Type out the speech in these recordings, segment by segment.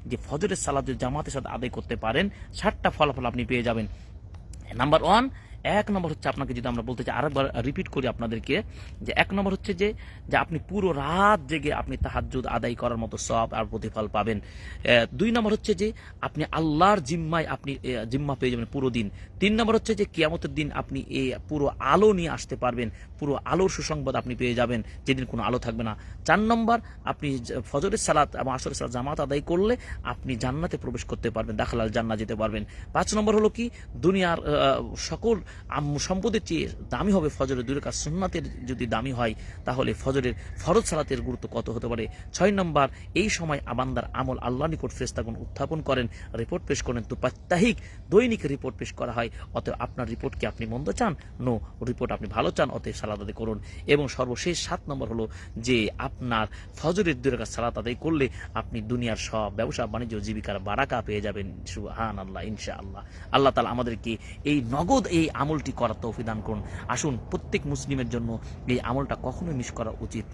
যে ফজরের সালাত যদি জামাতের সাথে আদায় করতে পারেন 7টা ফলাফল আপনি পেয়ে যাবেন। নাম্বার 1, 1 নম্বর হচ্ছে, আপনাকে যদি আমরা বলতে চাই, আরেকবার রিপিট করি আপনাদেরকে, যে 1 নম্বর হচ্ছে যে আপনি পুরো রাত জেগে আপনি তাহাজ্জুদ আদায় করার মতো সওয়াব আর প্রতিফল পাবেন। 2 নম্বর হচ্ছে যে আপনি আল্লাহর জিম্মায় আপনি জিম্মা পেয়ে যাবেন পুরো দিন। 3 নম্বর হচ্ছে যে কিয়ামতের দিন আপনি এই পুরো আলো নিয়ে আসতে পারবেন, পুরো আলোর সুসংবাদ আপনি পেয়ে যাবেন, যেদিন কোনো আলো থাকবে না। 4 নম্বর, আপনি ফজরের সালাত এবং আসরের সালাত জামাত আদায় করলে আপনি জান্নাতে প্রবেশ করতে পারবেন, দাখিলাল জান্নাত যেতে পারবেন। 5 নম্বর হলো কি, দুনিয়ার সকল সম্পদের চেয়ে দামি হবে ফজরের 2 রাকাত সুন্নাতের যদি দামি হয়, তাহলে ফজরের ফরজ সালাতের গুরুত্ব কত হতে পারে। 6 নম্বর, এই সময় বান্দার আমল আল্লাহর নিকট ফেরেশতাগণ উত্থাপন করেন, রিপোর্ট পেশ করেন। তো প্রাত্যহিক দৈনিক রিপোর্ট পেশ করা হয়। অতএব আপনার রিপোর্ট কি আপনি মন্দ চান? নো, রিপোর্ট আপনি ভালো চান, অতএব সালাত আদায় করুন। এবং সর্বশেষ 7 নম্বর হলো যে আপনার ফজরের 2 রাকাত সালাত আদায় করলে আপনি দুনিয়ার সব ব্যবসা বাণিজ্য জীবিকার বারাকা পেয়ে যাবেন। সুবহানাল্লাহ, ইনশাআল্লাহ। আল্লাহ তাআলা আমাদেরকে এই নগদ এই আমলটি করার তৌফিক দান করুন। আসুন, প্রত্যেক মুসলিমের জন্য এই আমলটা কখনোই মিস করা উচিত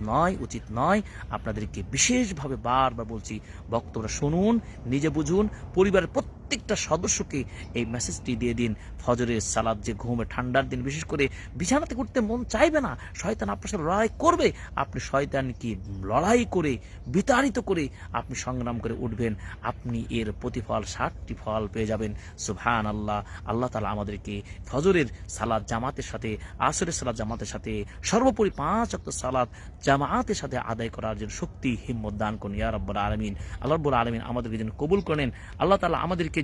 নয়। আপনাদেরকে বিশেষভাবে বারবার বলছি, বক্তব্য শুনুন, নিজে বুঝুন, পরিবারের প্রত্যেকটা সদস্যকে এই মেসেজটি দিয়ে দিন। ফজরের সালাত যে ঘুমে ঠান্ডার দিন বিশেষ করে বিছানাতে করতে মন চাইবে না, শয়তান আপনার সাথে লড়াই করবে, আপনি শয়তানকে লড়াই করে বিতাড়িত করে আপনি সংগ্রাম করে উঠবেন, আপনি এর প্রতিফল 60টি ফল পেয়ে যাবেন। সুবহানাল্লাহ। আল্লাহ তাআলা আমাদেরকে ফজরের সালাত জামাতের সাথে, আসরের সালাত জামাতের সাথে, সর্বোপরি 5 ওয়াক্ত সালাত জামাতের সাথে আদায় করার জন্য শক্তি হিম্মত দান করুন ইয়া রাব্বুল আলামিন। আল্লাহ রাব্বুল আলামিন আমাদেরকে যেন কবুল করেন। আল্লাহ তাআলা আমাদেরকে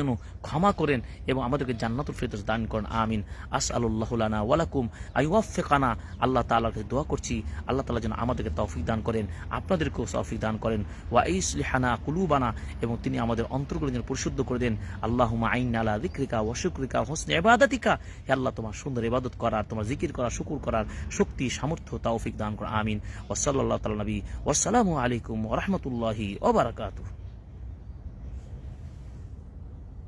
যেন ক্ষমা করেন এবং আমাদেরকে জান্নাতুল ফিরদৌস দান করেন। আমিন। আসআলুল্লাহু লানা ওয়া লাকুম আইওয়াফিকানা। আল্লাহ তাআলার কাছে দোয়া করছি, আল্লাহ তাআলা যেন আমাদেরকে তৌফিক দান করেন, আপনাদেরকেও তৌফিক দান করেন। ওয়া ইসলিহানা কুলুবানা, এবং তিনি আমাদের অন্তরগুলো যেন পরিশুদ্ধ করে দেন। আল্লাহুম্মা আইন্না আলা যিকরিকা ওয়া শুকরিকা ওয়া হুসনি ইবাদাতিকা। হে আল্লাহ, তোমার সুন্দর ইবাদত করার, তোমার জিকির করার, শুকর করার শক্তি, সামর্থ্য, তৌফিক দান করুন। আমিন। ওয়া সাল্লাল্লাহু তাআলা নবী ওয়া আসসালামু আলাইকুম ওয়া রাহমাতুল্লাহি ওয়া বারাকাতুহু।